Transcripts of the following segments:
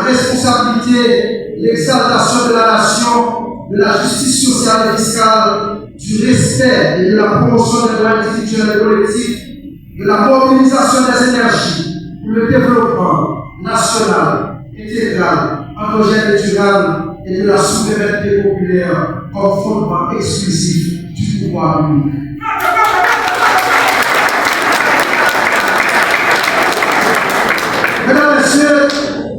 responsabilité, l'exaltation de la nation, de la justice sociale et fiscale, du respect et de la promotion des droits individuels et collectifs, de la mobilisation des énergies pour le développement national, intégral, endogène et durable et de la souveraineté populaire comme fondement exclusif du pouvoir public. Mesdames et messieurs,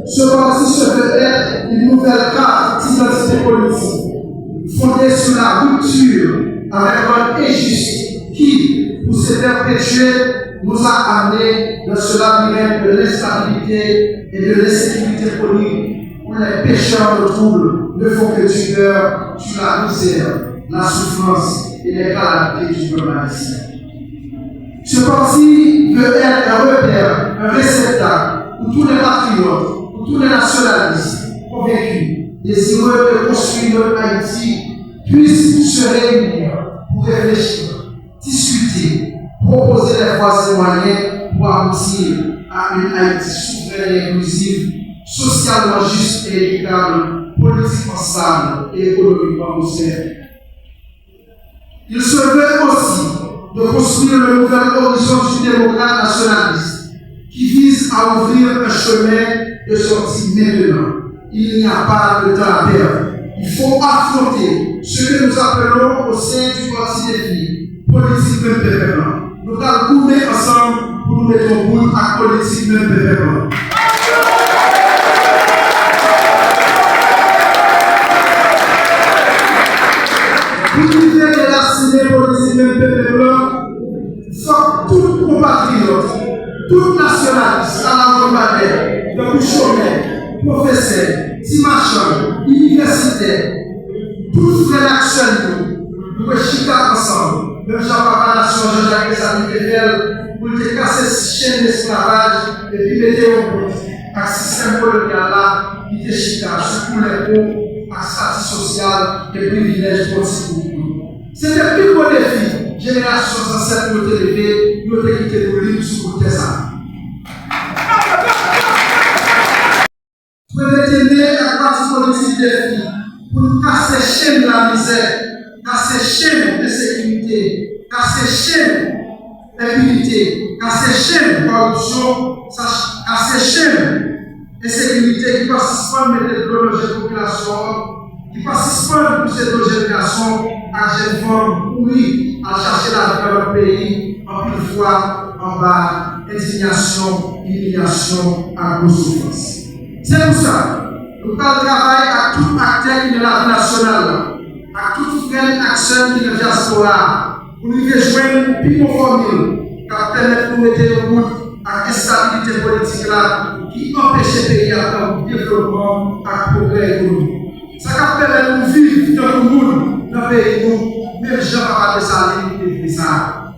ce parti se veut être une nouvelle carte d'identité politique, fondée sur la rupture avec un injuste qui, pour se perpétuer, nous a amenés dans ce labyrinthe de l'instabilité et de l'insécurité chronique où les pécheurs de troubles ne font que du cœur sur la misère, la souffrance et les calamités du peuple haïtien. Ce parti veut être un repère, un réceptacle pour tous les patriotes, pour tous les nationalistes convaincus, désireux de construire notre Haïti, puissent se réunir pour réfléchir, discuter, proposer les voies et moyens pour aboutir à une Haïti souveraine et inclusive, socialement juste et équitable, politiquement stable et économiquement prospère. Il se veut aussi de construire le nouvel horizon du démocrate nationaliste qui vise à ouvrir un chemin de sortie maintenant. Il n'y a pas de temps à perdre. Il faut affronter ce que nous appelons au sein du parti défini, politique même pépément. Nous allons couper ensemble pour nous mettre au bout à politique même pépément. Pour qu'il y ait la politique même pépément, faut tout compatriote, tout nationaliste à la combattre, dans le chômeur, professeur, si marchand, universitaire, tous les actions, nous pouvons chica ensemble. Même Jean-Papa Nation, Jean-Jacques Dessalines Pével, pour te casser cette chaîne d'esclavage et puis mettre au bout à ce système colonial là, qui te chica sur tous les pots, à statut social et privilèges possibles. C'est le plus gros défi. Génération sans cette nous élevée, nous devons quitter nos livres sur le ça. Vous devez la partie politique des filles pour nous casser chaîne de la misère, casser chaîne de sécurité, casser chaîne d'impunité, casser chaîne de corruption, casser chaîne de sécurité qui participent à mettre de l'homogène de la population, qui participent à pousser de génération à jeune femme, oui, à chercher la vie dans notre pays, en plus de fois, en bas, indignation, humiliation, à grosse souffrance. C'est pour ça, nous parlons travail à tout acteur qui est la vie nationale, à tout frère action qui est la diaspora, pour nous rejoindre plus conforme, qui permettre de mettre au bout à l'instabilité politique là, qui empêche le pays à faire le développement et le progrès économique. Ça permet de nous vivre dans le monde, dans le pays, nous, même Jean-Papa Dessalines et ça.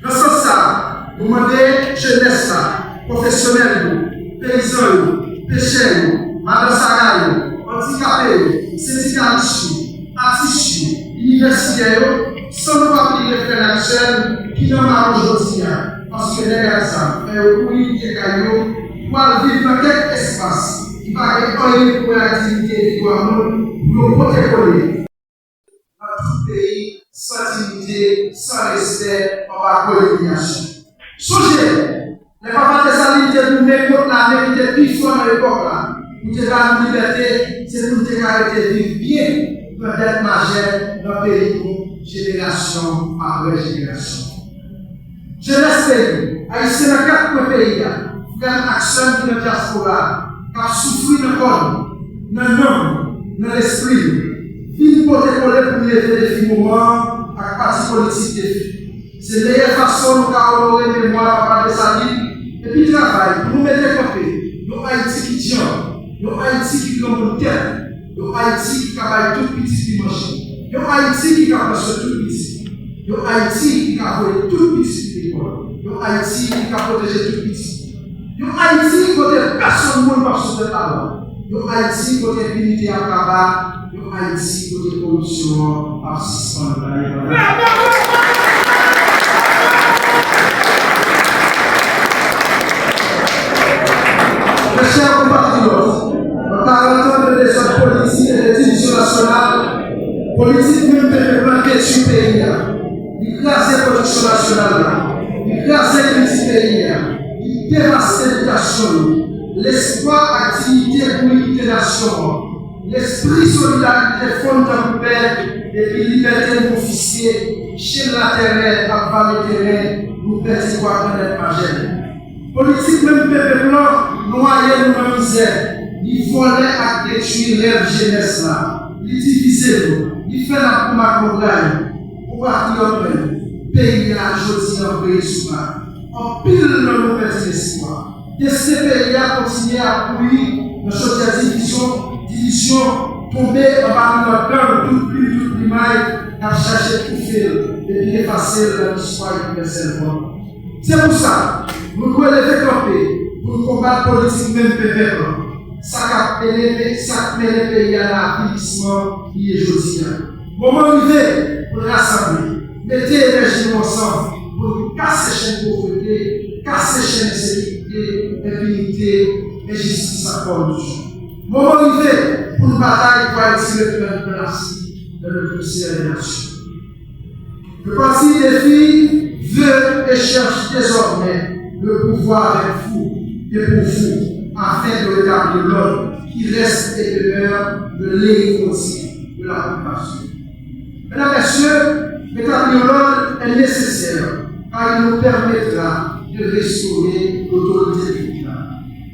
Dans ce sens, nous demandons jeunesse, professionnels, paysans, pêcheurs, madame Sagayo, handicapés, syndicalistes, artistes, universitaires, sans nous appeler les frères actuels qui n'ont pas aujourd'hui. Parce que les garçons, oui, des cailloux, pour vivre dans quel espace, il va y avoir une activité pour nous protéger. Dans tout pays, sans dignité, sans respect, on va colonisation. Songez, les papas des salines étaient pour mettre contre l'armée qui était plus fort dans l'époque là. Pour te faire une liberté, c'est pour te arrêter de vivre bien, pour être majeur dans le pays, génération après génération. Je respecte, Haïtien dans 4 pays, vous avez une action de la diaspora, qui a souffert dans le corps, dans le nom, dans l'esprit. Il faut te coller pour lever des moments à la partie politique. C'est la meilleure façon de nous honorer la mémoire par les salines. Et puis travail, pour nous mettre à côté, nos Haïti qui tient, nos Haïti qui ont une tête, nos Haïti qui travaillent tout petit dimanche, nos Haïti qui capatent tout petit, nos Haïti qui capatent tout petit l'école, nos Haïti qui capatent protéger tout petit, nos Haïti qui côté personne ne peut sauver talent, nos Haïti côté impunité à tabac, nos Haïti côté corruption à suspendre la chers compatriotes, compatriotes, en 40 ans de désordre politique et de division nationale, politique même peut planquer sur le pays, il crase la production nationale, il crase le pays, il dévaste l'éducation, l'espoir, activité pour l'unité nation, l'esprit solidarité fondant pour et puis liberté pour officier, chez la terre, à part le terrain, nous perdons quoi connaître ma gêne. Politique même peuple blanc, noyé dans la misère, il volait à détruire leur jeunesse là, il divisait nous, il fait la pour ma campagne, pour patriote, pays à jeudi en pays souvent, en pile dans nos petits espoirs. Et ce pays a continué à courir dans cette division, tomber en bas de notre tout plus mal, à chercher tout faire, et puis effacer l'histoire universelle. C'est pour ça, nous devons lever camper pour combattre politique même peuple. Ça a mené le pays à l'appellissement qui est aujourd'hui. Moment arrivé pour rassembler, mettez l'énergie ensemble pour casser chaîne de pauvreté, casser chaîne de sécurité, impunité et justice à corruption. Moment arrivé pour une bataille pour attirer le place dans le conseil des nations. Le parti des filles veut et cherche désormais le pouvoir avec vous et pour vous, afin de rétablir l'ordre qui reste et demeure le léitmotiv de la population. Mesdames et messieurs, rétablir l'ordre est nécessaire car il nous permettra de restaurer l'autorité publique,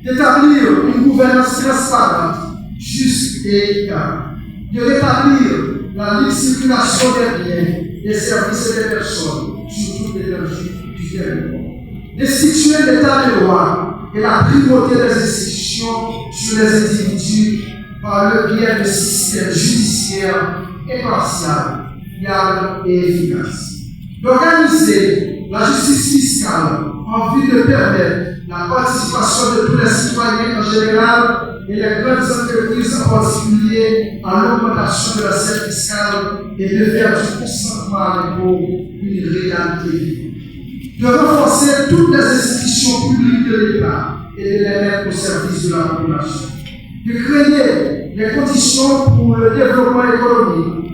d'établir une gouvernance transparente, juste et équitable, de rétablir la libre circulation des biens, des services et des personnes sur toute l'énergie du territoire, d'instituer l'état de droit et la primauté des institutions sur les individus par le biais d'un système judiciaire impartial, fiable et efficace. D'organiser la justice fiscale en vue de permettre la participation de tous les citoyens en général et les grandes entreprises en particulier à l'augmentation de la recette fiscale et de faire du consentement à l'impôt une réalité. De renforcer toutes les institutions publiques de l'État et de les mettre au service de la population. De créer les conditions pour le développement économique,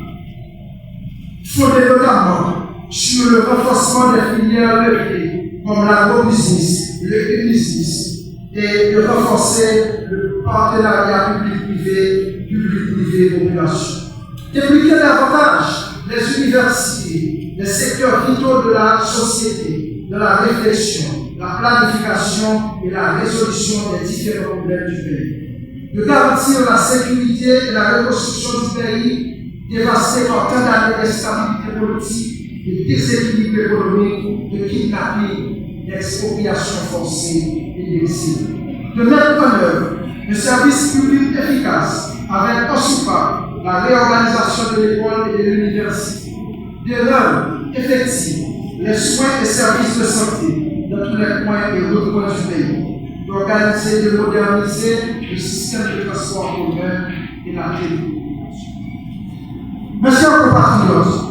fondé notamment sur le renforcement des filières levées comme l'agrobusiness, le business, et de renforcer le partenariat public-privé population. Développer davantage les universités, les secteurs vitaux de la société, de la réflexion, la planification et la résolution des différents problèmes du pays. De garantir la sécurité et la reconstruction du pays dévasté par tant d'années d'instabilité politique, de déséquilibre économique, de kidnapping, d'expropriation forcée et d'exil. De mettre en œuvre un service public efficace avec en soupape la réorganisation de l'école et de l'université, de rendre effectifs les soins et services de santé dans tous les coins et recoins du pays, d'organiser et de moderniser le système de transport en commun et la télécommunication. Mes chers compatriotes,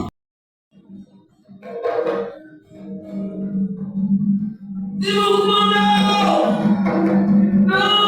Dis-moi, non!